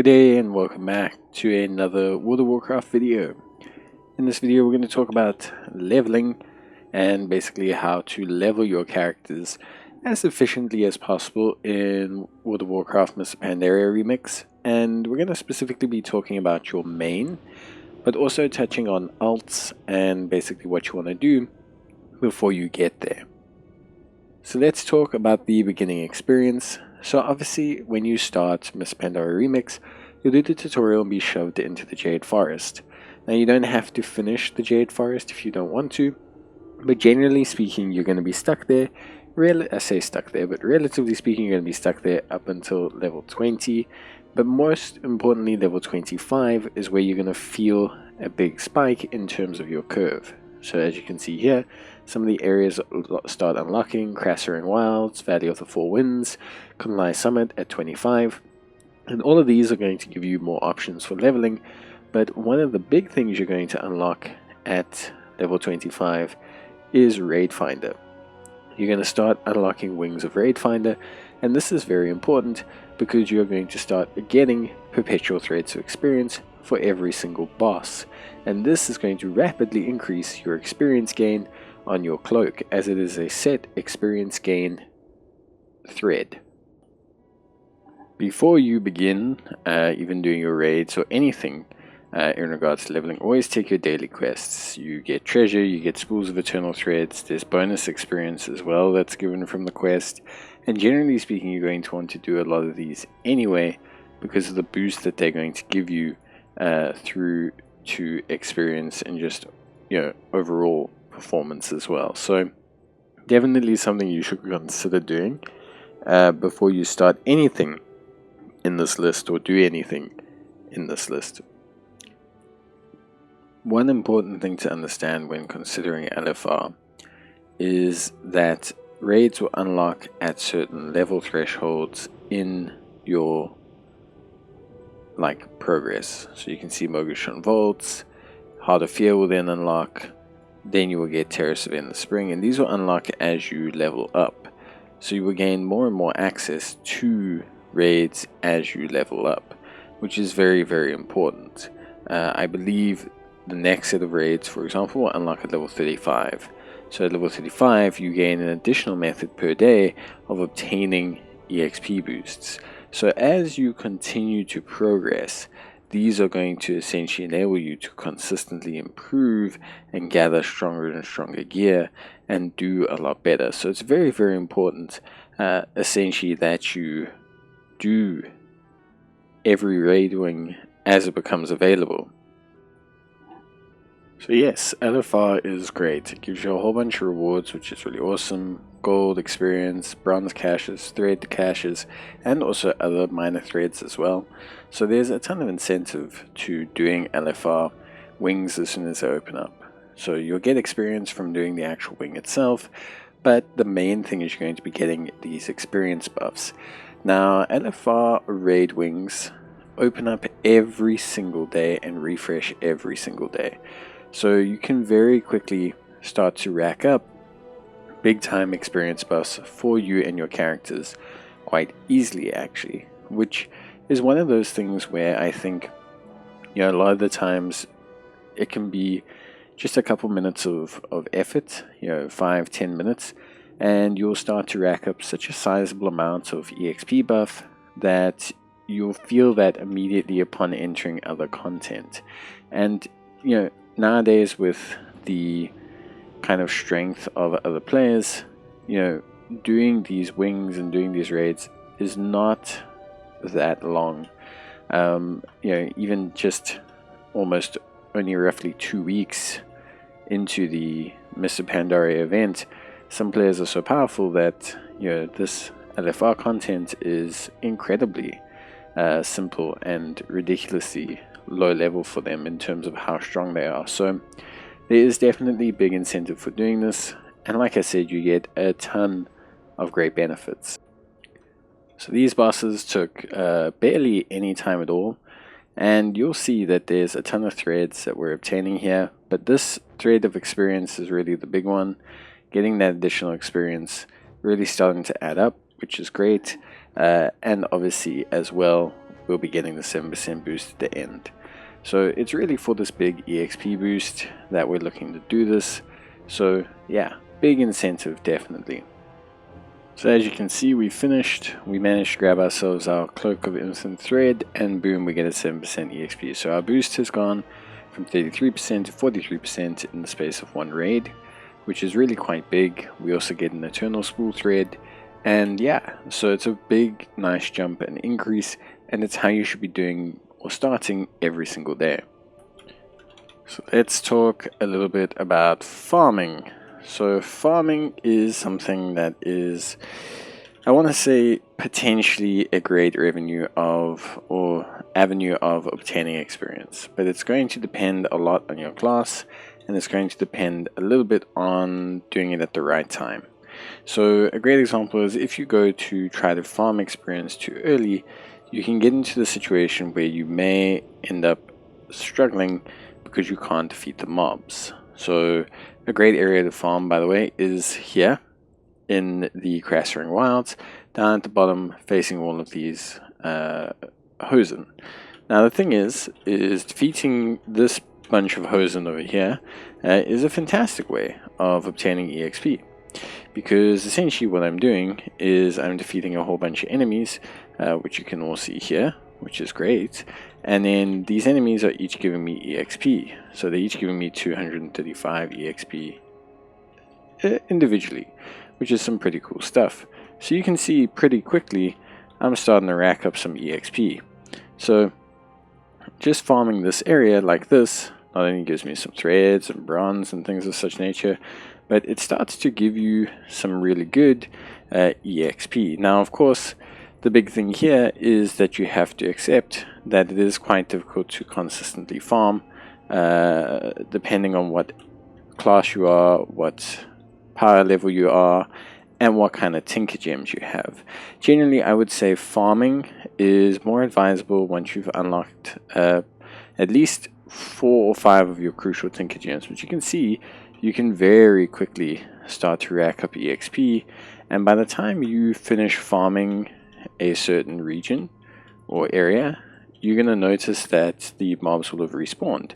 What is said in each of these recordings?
Good day and welcome back to another World of Warcraft video. In this video we're going to talk about leveling and basically how to level your characters as efficiently as possible in World of Warcraft Mists of Pandaria Remix. And we're going to specifically be talking about your main, but also touching on alts and basically what you want to do before you get there. So let's talk about the beginning experience. So obviously when you start Mists of Pandaria Remix, you'll do the tutorial and be shoved into the Jade Forest. Now you don't have to finish the Jade Forest if you don't want to, but generally speaking you're going to be stuck there. I say stuck there, but relatively speaking you're going to be stuck there up until level 20. But most importantly, level 25 is where you're going to feel a big spike in terms of your curve. So as you can see here, some of the areas start unlocking: Crasser Wilds, Valley of the Four Winds, Kunlai Summit at 25. And all of these are going to give you more options for leveling, but one of the big things you're going to unlock at level 25 is Raid Finder. You're going to start unlocking Wings of Raid Finder, and this is very important because you're going to start getting perpetual threads of experience for every single boss, and this is going to rapidly increase your experience gain on your cloak, as it is a set experience gain thread. Before you begin even doing your raids or anything in regards to leveling, always take your daily quests. You get treasure, you get spools of eternal threads, there's bonus experience as well that's given from the quest, and generally speaking you're going to want to do a lot of these anyway because of the boost that they're going to give you through to experience and just overall performance as well. So definitely something you should consider doing before you start anything in this list or do anything in this list. One important thing to understand when considering LFR is that raids will unlock at certain level thresholds in your progress. So you can see Mogushon Vaults, Heart of Fear will then unlock, then you will get Terrace of Endless Spring, and these will unlock as you level up. So you will gain more and more access to raids as you level up, which is very, very important. I believe the next set of raids, for example, will unlock at level 35. So at level 35 you gain an additional method per day of obtaining EXP boosts. So as you continue to progress, these are going to essentially enable you to consistently improve and gather stronger and stronger gear and do a lot better. So it's very, very important essentially that you do every raid wing as it becomes available. So yes, LFR is great. It gives you a whole bunch of rewards, which is really awesome. Gold, experience, bronze caches, thread caches, and also other minor threads as well. So there's a ton of incentive to doing LFR wings as soon as they open up. So you'll get experience from doing the actual wing itself, but the main thing is you're going to be getting these experience buffs. Now, LFR raid wings open up every single day and refresh every single day. So you can very quickly start to rack up big time experience buffs for you and your characters quite easily, actually, which is one of those things where I think a lot of the times it can be just a couple minutes of effort, 5-10 minutes, and you'll start to rack up such a sizable amount of EXP buff that you'll feel that immediately upon entering other content. And nowadays with the kind of strength of other players, doing these wings and doing these raids is not that long. Even just almost only roughly 2 weeks into the Mists of Pandaria event, some players are so powerful that this LFR content is incredibly simple and ridiculously low level for them in terms of how strong they are. So there is definitely big incentive for doing this, and like I said, you get a ton of great benefits. So these bosses took barely any time at all, and you'll see that there's a ton of threads that we're obtaining here, but this thread of experience is really the big one. Getting that additional experience really starting to add up, which is great, and obviously as well we'll be getting the 7% boost at the end. So it's really for this big EXP boost that we're looking to do this. So yeah, big incentive definitely. So as you can see, we finished. We managed to grab ourselves our Cloak of Infinite Thread, and boom, we get a 7% EXP. So our boost has gone from 33% to 43% in the space of one raid, which is really quite big. We also get an Eternal Spool Thread, and yeah, so it's a big, nice jump and increase, and it's how you should be doing or starting every single day. So let's talk a little bit about farming. So farming is something that is, I want to say, potentially a great revenue of or avenue of obtaining experience, but it's going to depend a lot on your class, and it's going to depend a little bit on doing it at the right time. So a great example is if you go to try to farm experience too early, you can get into the situation where you may end up struggling because you can't defeat the mobs. So a great area to farm, by the way, is here in the Crassring Wilds, down at the bottom, facing all of these Hosen. Now the thing is defeating this bunch of Hosen over here is a fantastic way of obtaining EXP, because essentially what I'm doing is I'm defeating a whole bunch of enemies, which you can all see here, which is great. And then these enemies are each giving me EXP. So they're each giving me 235 EXP individually, which is some pretty cool stuff. So you can see pretty quickly I'm starting to rack up some EXP. So just farming this area like this not only gives me some threads and bronze and things of such nature, but it starts to give you some really good EXP. Now, of course, the big thing here is that you have to accept that it is quite difficult to consistently farm, depending on what class you are, what power level you are, and what kind of tinker gems you have. Generally, I would say farming is more advisable once you've unlocked at least 4 or 5 of your crucial tinker gems, which you can see you can very quickly start to rack up EXP, and by the time you finish farming a certain region or area, you're going to notice that the mobs will have respawned.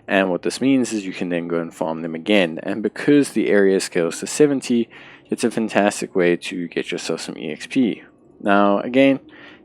And what this means is you can then go and farm them again, and because the area scales to 70, it's a fantastic way to get yourself some EXP. Now again,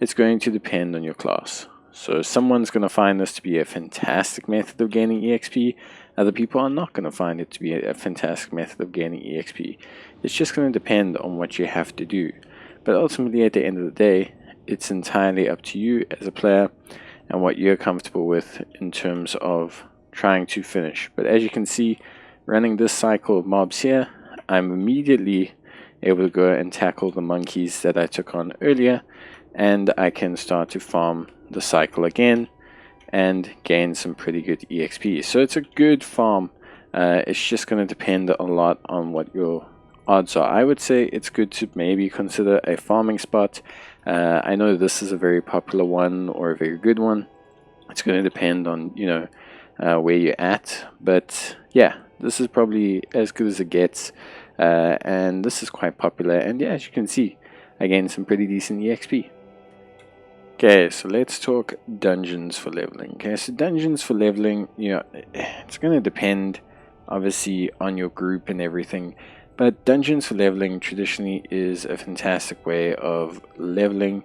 it's going to depend on your class. So someone's going to find this to be a fantastic method of gaining EXP, other people are not going to find it to be a fantastic method of gaining EXP. It's just going to depend on what you have to do. But ultimately, at the end of the day, it's entirely up to you as a player and what you're comfortable with in terms of trying to finish. But as you can see, running this cycle of mobs here, I'm immediately able to go and tackle the monkeys that I took on earlier, and I can start to farm the cycle again and gain some pretty good EXP. So it's a good farm. It's just going to depend a lot on what your odds are. I would say it's good to maybe consider a farming spot. I know this is a very popular one or a very good one. It's going to depend on, you know, where you're at, but yeah, this is probably as good as it gets, and this is quite popular, and yeah, as you can see, again, some pretty decent EXP. Okay, so let's talk dungeons for leveling. Okay, so dungeons for leveling, you know, it's going to depend obviously on your group and everything, but dungeons for leveling traditionally is a fantastic way of leveling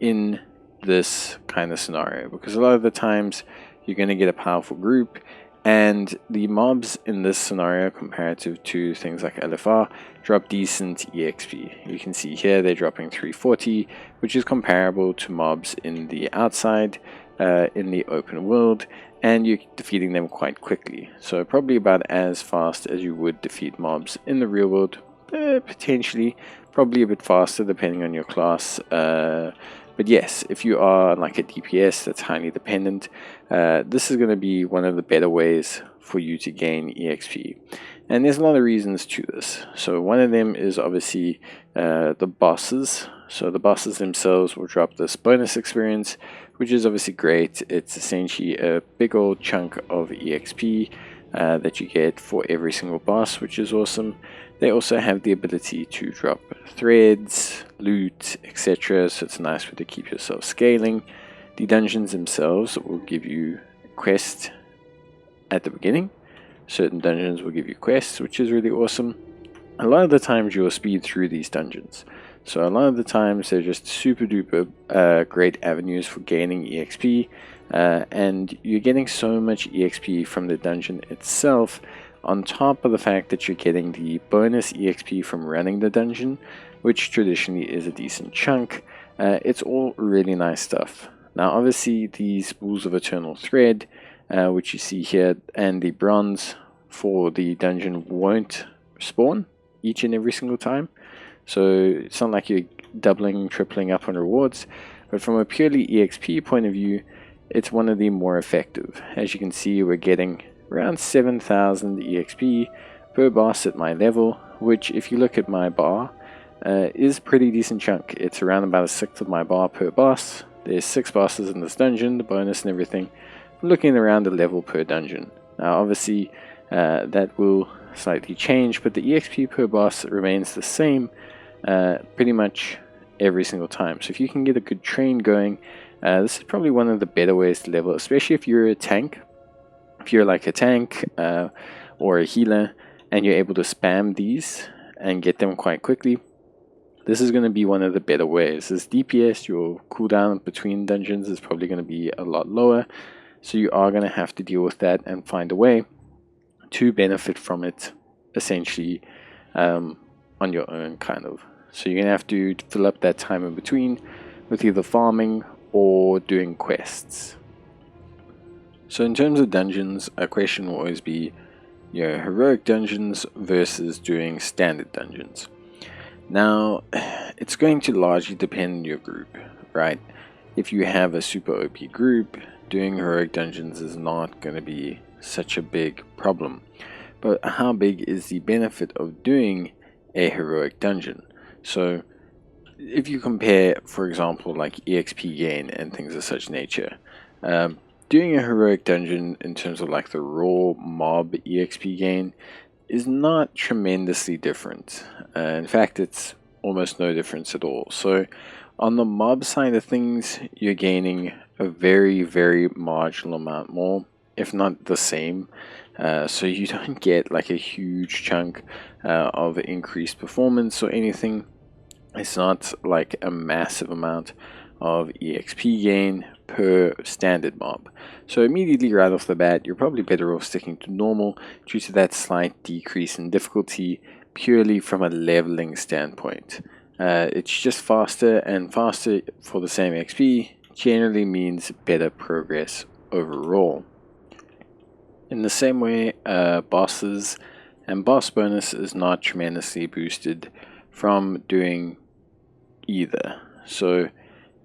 in this kind of scenario, because a lot of the times you're going to get a powerful group, and the mobs in this scenario, comparative to things like LFR, drop decent EXP. You can see here they're dropping 340, which is comparable to mobs in the outside, in the open world, and you're defeating them quite quickly. So probably about as fast as you would defeat mobs in the real world, potentially, probably a bit faster depending on your class. But yes, if you are like a DPS that's highly dependent, this is going to be one of the better ways for you to gain EXP. And there's a lot of reasons to this. So one of them is obviously the bosses. So the bosses themselves will drop this bonus experience, which is obviously great. It's essentially a big old chunk of EXP that you get for every single boss, which is awesome. They also have the ability to drop threads, loot, etc. So it's a nice way to keep yourself scaling. The dungeons themselves will give you quests at the beginning. Certain dungeons will give you quests, which is really awesome. A lot of the times you'll speed through these dungeons. So a lot of the times they're just super duper great avenues for gaining EXP, and you're getting so much EXP from the dungeon itself, on top of the fact that you're getting the bonus EXP from running the dungeon, which traditionally is a decent chunk. It's all really nice stuff. Now obviously these Balls of Eternal Thread, which you see here, and the bronze for the dungeon won't spawn each and every single time. So it's not like you're doubling, tripling up on rewards, but from a purely EXP point of view, it's one of the more effective. As you can see, we're getting around 7,000 EXP per boss at my level, which if you look at my bar, is a pretty decent chunk. It's around about a sixth of my bar per boss. There's 6 bosses in this dungeon, the bonus and everything. I'm looking around a level per dungeon. Now obviously that will slightly change, but the EXP per boss remains the same pretty much every single time. So if you can get a good train going, this is probably one of the better ways to level, especially if you're a tank. If you're like a tank or a healer and you're able to spam these and get them quite quickly, this is going to be one of the better ways. As DPS, your cooldown between dungeons is probably going to be a lot lower, so you are going to have to deal with that and find a way to benefit from it essentially on your own, kind of. So you're going to have to fill up that time in between with either farming or doing quests. So in terms of dungeons, a question will always be, heroic dungeons versus doing standard dungeons. Now, it's going to largely depend on your group, right? If you have a super OP group, doing heroic dungeons is not going to be such a big problem. But how big is the benefit of doing a heroic dungeon? So if you compare, for example, like EXP gain and things of such nature, doing a heroic dungeon in terms of like the raw mob EXP gain is not tremendously different. In fact, it's almost no difference at all. So on the mob side of things, you're gaining a very marginal amount more, if not the same. So you don't get like a huge chunk of increased performance or anything. It's not like a massive amount of EXP gain per standard mob. So immediately right off the bat, you're probably better off sticking to normal due to that slight decrease in difficulty purely from a leveling standpoint. It's just faster, and faster for the same XP generally means better progress overall. In the same way, bosses and boss bonus is not tremendously boosted from doing either. So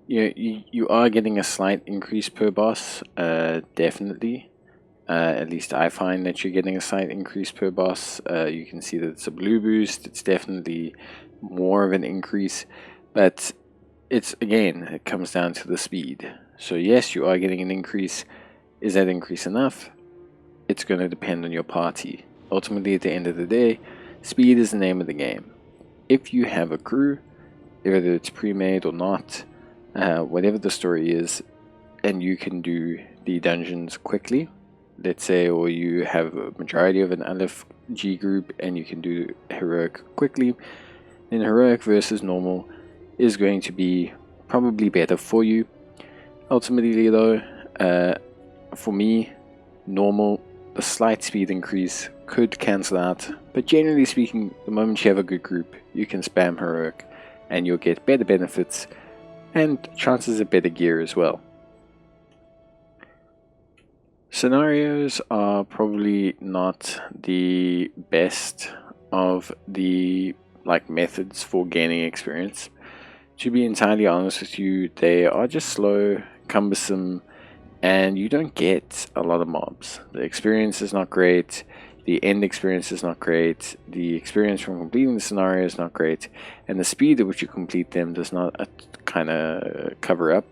you are getting a slight increase per boss, definitely. At least I find that you're getting a slight increase per boss. You can see that it's a blue boost. It's definitely more of an increase, but it comes down to the speed. So yes, you are getting an increase. Is that increase enough? It's going to depend on your party. Ultimately, at the end of the day, speed is the name of the game. If you have a crew, whether it's pre-made or not, whatever the story is, and you can do the dungeons quickly, let's say, or you have a majority of an Aleph G group and you can do heroic quickly, then heroic versus normal is going to be probably better for you. Ultimately though, for me, normal, a slight speed increase could cancel out, but generally speaking, the moment you have a good group, you can spam heroic and you'll get better benefits and chances of better gear as well. Scenarios are probably not the best of the methods for gaining experience. To be entirely honest with you, they are just slow, cumbersome, and you don't get a lot of mobs. The experience is not great, the end experience is not great, the experience from completing the scenario is not great, and the speed at which you complete them does not kind of cover up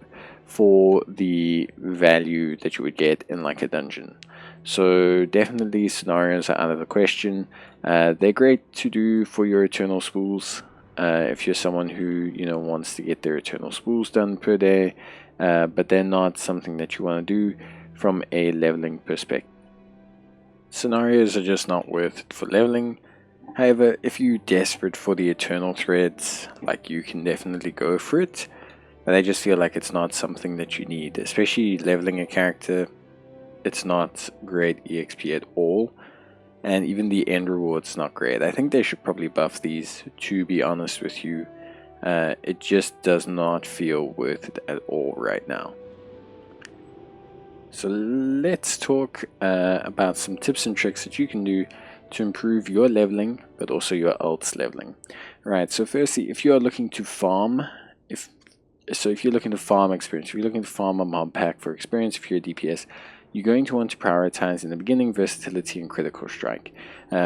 for the value that you would get in like a dungeon. So definitely scenarios are out of the question. They're great to do for your eternal spools. If you're someone who wants to get their eternal spools done per day, but they're not something that you want to do from a leveling perspective. Scenarios are just not worth it for leveling. However, if you're desperate for the eternal threads, like, you can definitely go for it, but I just feel like it's not something that you need, especially leveling a character. It's not great EXP at all, and even the end reward's not great. I think they should probably buff these, to be honest with you. It just does not feel worth it at all right now. So let's talk about some tips and tricks that you can do to improve your leveling, but also your ult's leveling. Right, so firstly, if you are looking to farm, if you're looking to farm experience, if you're looking to farm a mob pack for experience, if you're a DPS, you're going to want to prioritize in the beginning versatility and critical strike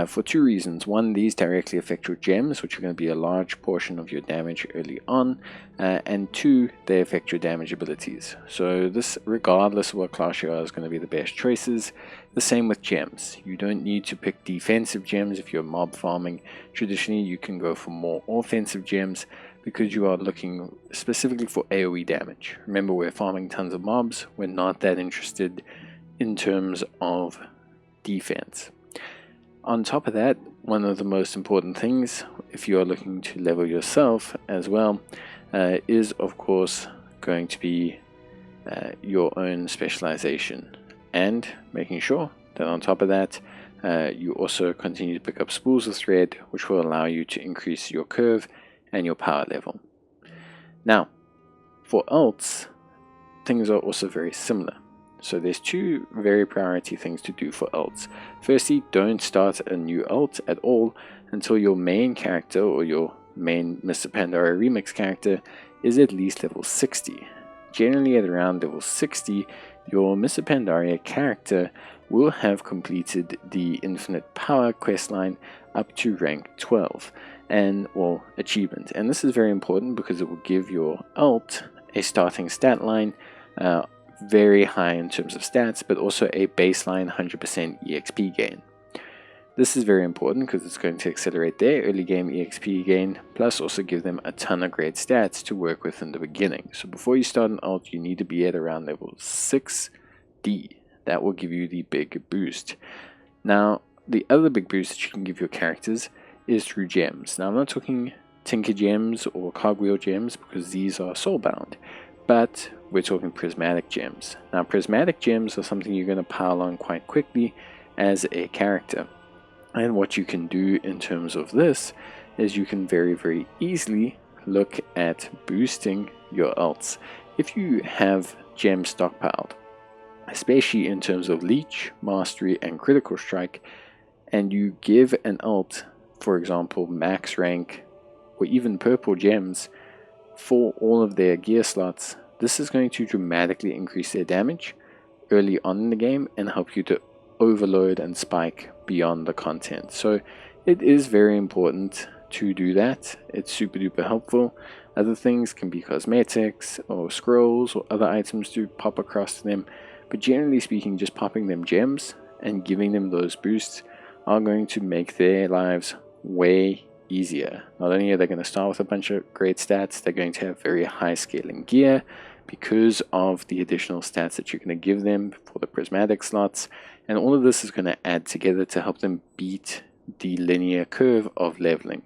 for two reasons. One, these directly affect your gems, which are going to be a large portion of your damage early on, and two, they affect your damage abilities. So this, regardless of what class you are, is going to be the best choices. The same with gems. You don't need to pick defensive gems if you're mob farming. Traditionally, you can go for more offensive gems because you are looking specifically for AoE damage. Remember, we're farming tons of mobs. We're not that interested in terms of defense. On top of that, one of the most important things, if you are looking to level yourself as well, is of course going to be your own specialization, and making sure that on top of that you also continue to pick up spools of thread, which will allow you to increase your curve and your power level. Now, for ults, things are also very similar. So there's two very priority things to do for ults. Firstly, don't start a new ult at all until your main character or your main Mists of Pandaria remix character is at least level 60. Generally at around level 60, your Mists of Pandaria character will have completed the Infinite Power questline up to rank 12 and or achievement. And this is very important because it will give your ult a starting stat line very high in terms of stats, but also a baseline 100% EXP gain. This is very important because it's going to accelerate their early game EXP gain, plus also give them a ton of great stats to work with in the beginning. So before you start an ult, you need to be at around level 6D. That will give you the big boost. Now, the other big boost that you can give your characters is through gems. Now, I'm not talking Tinker gems or Cogwheel gems because these are soulbound, but we're talking prismatic gems. Now, prismatic gems are something you're going to pile on quite quickly as a character. And what you can do in terms of this is you can very, very easily look at boosting your ults. If you have gems stockpiled, especially in terms of leech, mastery, and critical strike, and you give an ult, for example, max rank or even purple gems for all of their gear slots, this is going to dramatically increase their damage early on in the game and help you to overload and spike beyond the content. So it is very important to do that. It's super duper helpful. Other things can be cosmetics or scrolls or other items to pop across to them, but generally speaking, just popping them gems and giving them those boosts are going to make their lives way easier. Not only are they going to start with a bunch of great stats, they're going to have very high scaling gear because of the additional stats that you're going to give them for the prismatic slots, and all of this is going to add together to help them beat the linear curve of leveling.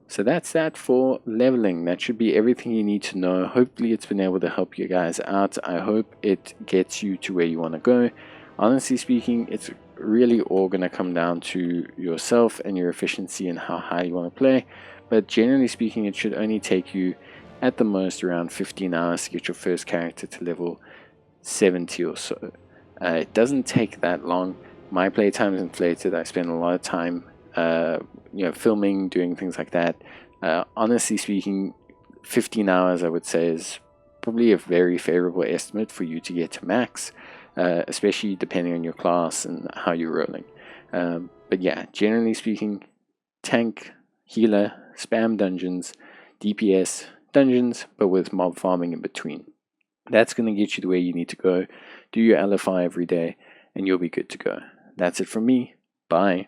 So that's that for leveling. That should be everything you need to know. Hopefully it's been able to help you guys out. I hope it gets you to where you want to go. Honestly speaking, it's really all going to come down to yourself and your efficiency and how high you want to play. But generally speaking, it should only take you at the most around 15 hours to get your first character to level 70 or so. It doesn't take that long. My playtime is inflated. I spend a lot of time filming, doing things like that. Honestly speaking, 15 hours I would say is probably a very favorable estimate for you to get to max, especially depending on your class and how you're rolling. But yeah, generally speaking, tank, healer, spam dungeons, DPS, dungeons, but with mob farming in between. That's going to get you the way you need to go. Do your LFI every day, and you'll be good to go. That's it from me. Bye.